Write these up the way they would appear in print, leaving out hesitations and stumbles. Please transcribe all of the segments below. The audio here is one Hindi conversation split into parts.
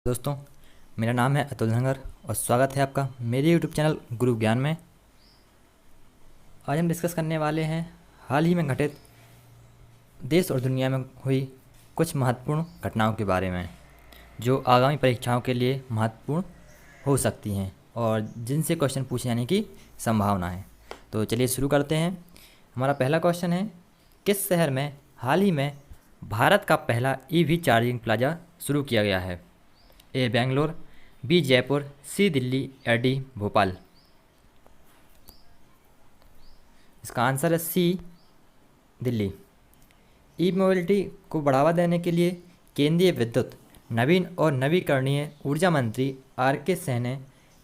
दोस्तों, मेरा नाम है अतुल धंगर और स्वागत है आपका मेरे यूट्यूब चैनल गुरु ज्ञान में। आज हम डिस्कस करने वाले हैं हाल ही में घटित देश और दुनिया में हुई कुछ महत्वपूर्ण घटनाओं के बारे में, जो आगामी परीक्षाओं के लिए महत्वपूर्ण हो सकती हैं और जिनसे क्वेश्चन पूछे जाने की संभावना है। तो चलिए शुरू करते हैं। हमारा पहला क्वेश्चन है, किस शहर में हाल ही में भारत का पहला ईवी चार्जिंग प्लाजा शुरू किया गया है? ए बेंगलोर, बी जयपुर, सी दिल्ली या डी भोपाल। इसका आंसर है सी दिल्ली। ई मोबिलिटी को बढ़ावा देने के लिए केंद्रीय विद्युत, नवीन और नवीकरणीय ऊर्जा मंत्री आर के सिंह ने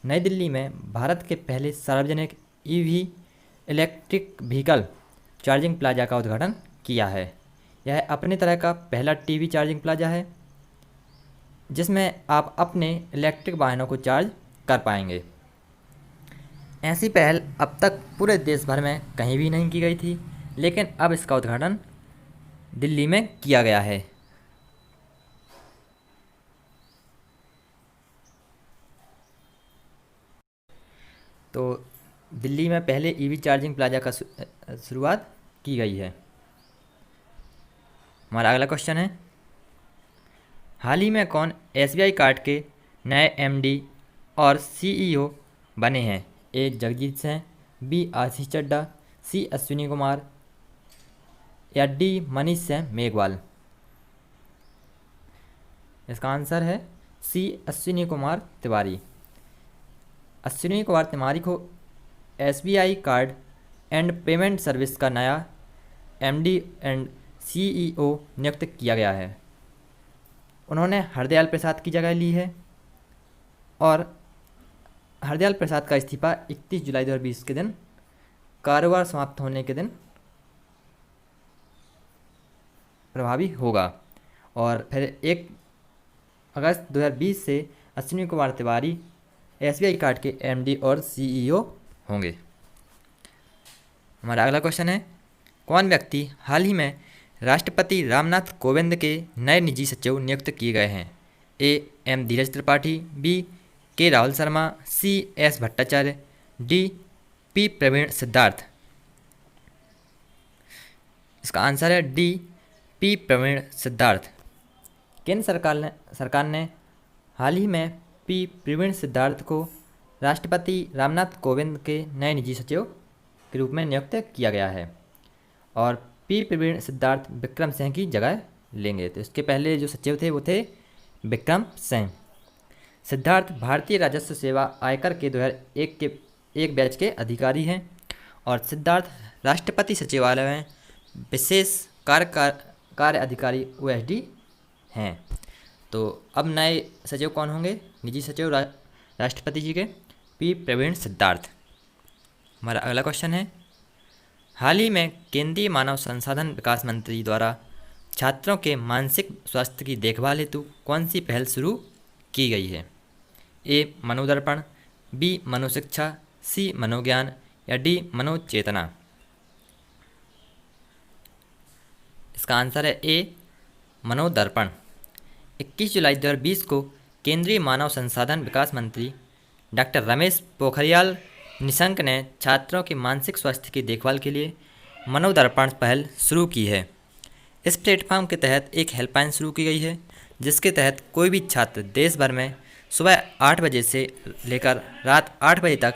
नई दिल्ली में भारत के पहले सार्वजनिक EV electric vehicle charging plaza का उद्घाटन किया है। यह अपने तरह का पहला टीवी चार्जिंग प्लाजा है जिसमें आप अपने इलेक्ट्रिक वाहनों को चार्ज कर पाएंगे। ऐसी पहल अब तक पूरे देश भर में कहीं भी नहीं की गई थी, लेकिन अब इसका उद्घाटन दिल्ली में किया गया है। तो दिल्ली में पहले ईवी चार्जिंग प्लाजा का शुरुआत की गई है। हमारा अगला क्वेश्चन है, हाल ही में कौन एसबीआई कार्ड के नए एमडी और सीईओ बने हैं? ए जगजीत सिंह, बी आशीष चड्डा, सी अश्विनी कुमार या डी मनीष सिंह मेघवाल। इसका आंसर है सी अश्विनी कुमार तिवारी। अश्विनी कुमार तिवारी को SBI card and payment service का नया एमडी एंड सीईओ नियुक्त किया गया है। उन्होंने हरदयाल प्रसाद की जगह ली है और हरदयाल प्रसाद का इस्तीफा 31 जुलाई 2020 के दिन कारोबार समाप्त होने के दिन प्रभावी होगा और फिर 1 अगस्त 2020 से अश्विनी कुमार तिवारी एसबीआई कार्ड के एमडी और सीईओ होंगे। हमारा अगला क्वेश्चन है, कौन व्यक्ति हाल ही में राष्ट्रपति रामनाथ कोविंद के नए निजी सचिव नियुक्त किए गए हैं? A M Dhiraj Tripathi, B K Rahul Sharma, C S Bhattacharya, D P Praveen Siddharth. इसका आंसर है डी पी प्रवीण सिद्धार्थ। केंद्र सरकार ने हाल ही में पी प्रवीण सिद्धार्थ को राष्ट्रपति रामनाथ कोविंद के नए निजी सचिव के रूप में नियुक्त किया गया है और पी प्रवीण सिद्धार्थ विक्रम सिंह की जगह लेंगे। तो इसके पहले जो सचिव थे वो थे विक्रम सिंह। सिद्धार्थ भारतीय राजस्व सेवा आयकर के 2001 के एक बैच के अधिकारी हैं और सिद्धार्थ राष्ट्रपति सचिवालय में विशेष कार्य अधिकारी ओएसडी हैं। तो अब नए सचिव कौन होंगे? निजी सचिव राष्ट्रपति जी के पी प्रवीण सिद्धार्थ। हमारा अगला क्वेश्चन है, हाल ही में केंद्रीय मानव संसाधन विकास मंत्री द्वारा छात्रों के मानसिक स्वास्थ्य की देखभाल हेतु कौन सी पहल शुरू की गई है? ए मनोदर्पण, बी मनोशिक्षा, सी मनोज्ञान या डी मनोचेतना। इसका आंसर है ए मनोदर्पण। 21 जुलाई 2020 को केंद्रीय मानव संसाधन विकास मंत्री डॉक्टर रमेश पोखरियाल निशंक ने छात्रों के मानसिक स्वास्थ्य की देखभाल के लिए मनोदर्पण पहल शुरू की है। इस प्लेटफॉर्म के तहत एक हेल्पलाइन शुरू की गई है जिसके तहत कोई भी छात्र देश भर में सुबह 8 बजे से लेकर रात 8 बजे तक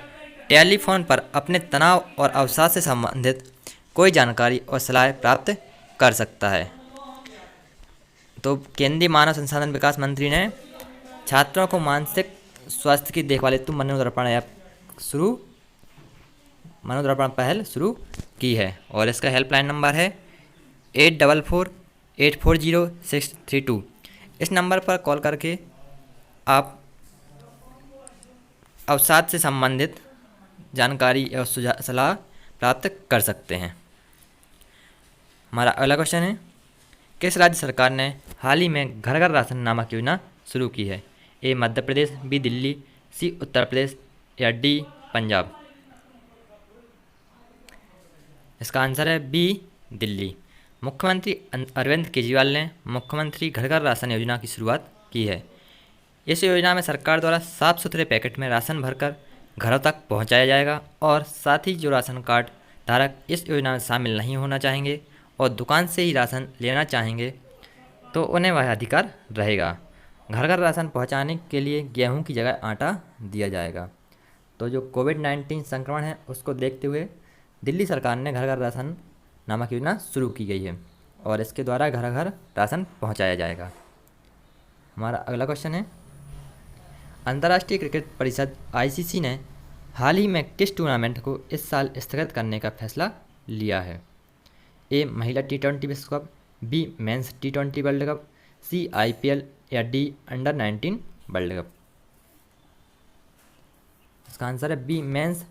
टेलीफोन पर अपने तनाव और अवसाद से संबंधित कोई जानकारी और सलाह प्राप्त कर सकता है। तो केंद्रीय मानव संसाधन विकास मंत्री ने छात्रों को मानसिक स्वास्थ्य की देखभाल हेतु मनोदर्पण पहल शुरू की है और इसका हेल्पलाइन नंबर है 844840 इस नंबर पर कॉल करके आप अवसाद से संबंधित जानकारी और सलाह प्राप्त कर सकते हैं। हमारा अगला क्वेश्चन है, किस राज्य सरकार ने हाल ही में घर घर राशन नामक योजना शुरू की है? ए मध्य प्रदेश, बी दिल्ली, सी उत्तर प्रदेश या डी पंजाब। इसका आंसर है बी दिल्ली। मुख्यमंत्री अरविंद केजरीवाल ने मुख्यमंत्री घर घर राशन योजना की शुरुआत की है। इस योजना में सरकार द्वारा साफ सुथरे पैकेट में राशन भरकर घरों तक पहुंचाया जाएगा और साथ ही जो राशन कार्ड धारक इस योजना में शामिल नहीं होना चाहेंगे और दुकान से ही राशन लेना चाहेंगे तो उन्हें वह अधिकार रहेगा। घर घर राशन पहुंचाने के लिए गेहूं की जगह आटा दिया जाएगा। तो जो कोविड-19 संक्रमण है उसको देखते हुए दिल्ली सरकार ने घर घर राशन नामक योजना शुरू की गई है और इसके द्वारा घर घर राशन पहुंचाया जाएगा। हमारा अगला क्वेश्चन है, अंतर्राष्ट्रीय क्रिकेट परिषद आईसीसी ने हाल ही में किस टूर्नामेंट को इस साल स्थगित करने का फैसला लिया है? ए महिला टी20 विश्व कप, बी मेंस टी20 वर्ल्ड कप, सी आईपीएल या डी अंडर 19 वर्ल्ड कप। इसका आंसर है बी मेंस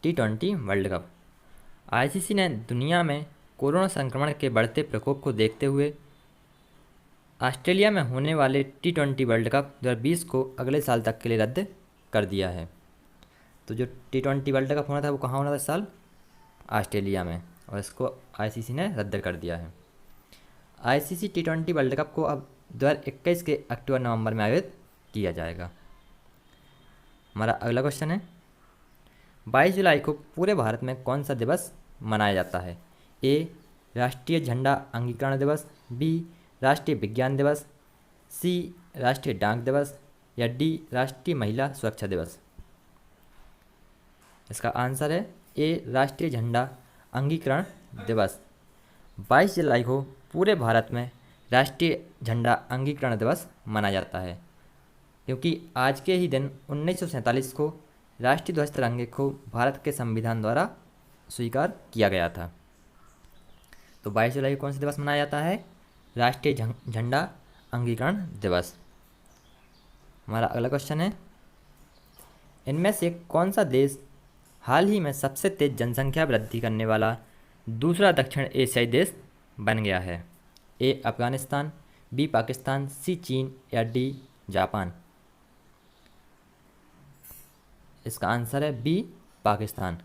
टी20 वर्ल्ड कप। आईसीसी ने दुनिया में कोरोना संक्रमण के बढ़ते प्रकोप को देखते हुए ऑस्ट्रेलिया में होने वाले टी20 वर्ल्ड कप 2020 को अगले साल तक के लिए रद्द कर दिया है। तो जो टी20 वर्ल्ड कप होना था वो कहाँ होना था इस साल? ऑस्ट्रेलिया में, और इसको आईसीसी ने रद्द कर दिया है। आईसीसी टी20 वर्ल्ड कप को अब 2021 के अक्टूबर-नवंबर में आयोजित किया जाएगा। हमारा अगला क्वेश्चन है, 22 जुलाई को पूरे भारत में कौन सा दिवस मनाया जाता है? ए राष्ट्रीय झंडा अंगीकरण दिवस, बी राष्ट्रीय विज्ञान दिवस, सी राष्ट्रीय डाक दिवस या डी राष्ट्रीय महिला सुरक्षा दिवस। इसका आंसर है ए राष्ट्रीय झंडा अंगीकरण दिवस। 22 जुलाई को पूरे भारत में राष्ट्रीय झंडा अंगीकरण दिवस मनाया जाता है क्योंकि आज के ही दिन 1947 को राष्ट्रीय ध्वज तिरंगे को भारत के संविधान द्वारा स्वीकार किया गया था। तो 22 जुलाई को कौन सा दिवस मनाया जाता है? राष्ट्रीय झंडा अंगीकरण दिवस। हमारा अगला क्वेश्चन है, इनमें से कौन सा देश हाल ही में सबसे तेज जनसंख्या वृद्धि करने वाला दूसरा दक्षिण एशियाई देश बन गया है? ए अफगानिस्तान, बी पाकिस्तान, सी चीन या डी जापान। इसका आंसर है बी पाकिस्तान।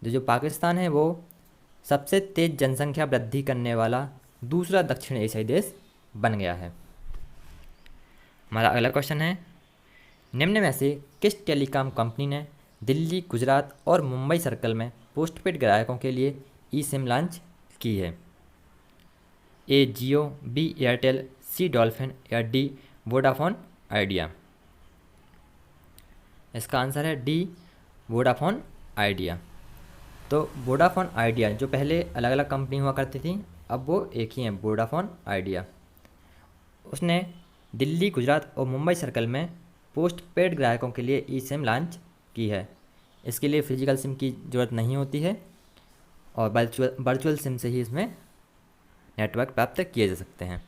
जो पाकिस्तान है वो सबसे तेज जनसंख्या वृद्धि करने वाला दूसरा दक्षिण एशियाई देश बन गया है। हमारा अगला क्वेश्चन है, निम्न में से किस टेलीकॉम कंपनी ने दिल्ली, गुजरात और मुंबई सर्कल में पोस्टपेड ग्राहकों के लिए ई सिम लॉन्च की है? ए जियो, बी एयरटेल, सी डॉल्फिन या डी वोडाफोन आइडिया। इसका आंसर है डी वोडाफोन आइडिया। तो वोडाफोन आइडिया जो पहले अलग अलग कंपनी हुआ करती थी अब वो एक ही है, वोडाफोन आइडिया। उसने दिल्ली, गुजरात और मुंबई सर्कल में पोस्टपेड ग्राहकों के लिए ई सिम लॉन्च की है। इसके लिए फिजिकल सिम की ज़रूरत नहीं होती है और वर्चुअल सिम से ही इसमें नेटवर्क प्राप्त किए जा सकते हैं।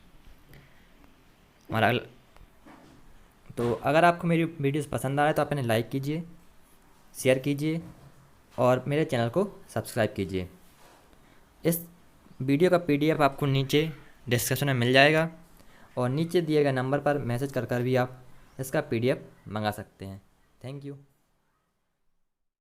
तो अगर आपको मेरी वीडियोस पसंद आ रहा है तो आप इन्हें लाइक कीजिए, शेयर कीजिए और मेरे चैनल को सब्सक्राइब कीजिए। इस वीडियो का पीडीएफ आपको नीचे डिस्क्रिप्शन में मिल जाएगा और नीचे दिए गए नंबर पर मैसेज कर भी आप इसका पीडीएफ मंगा सकते हैं। Thank you.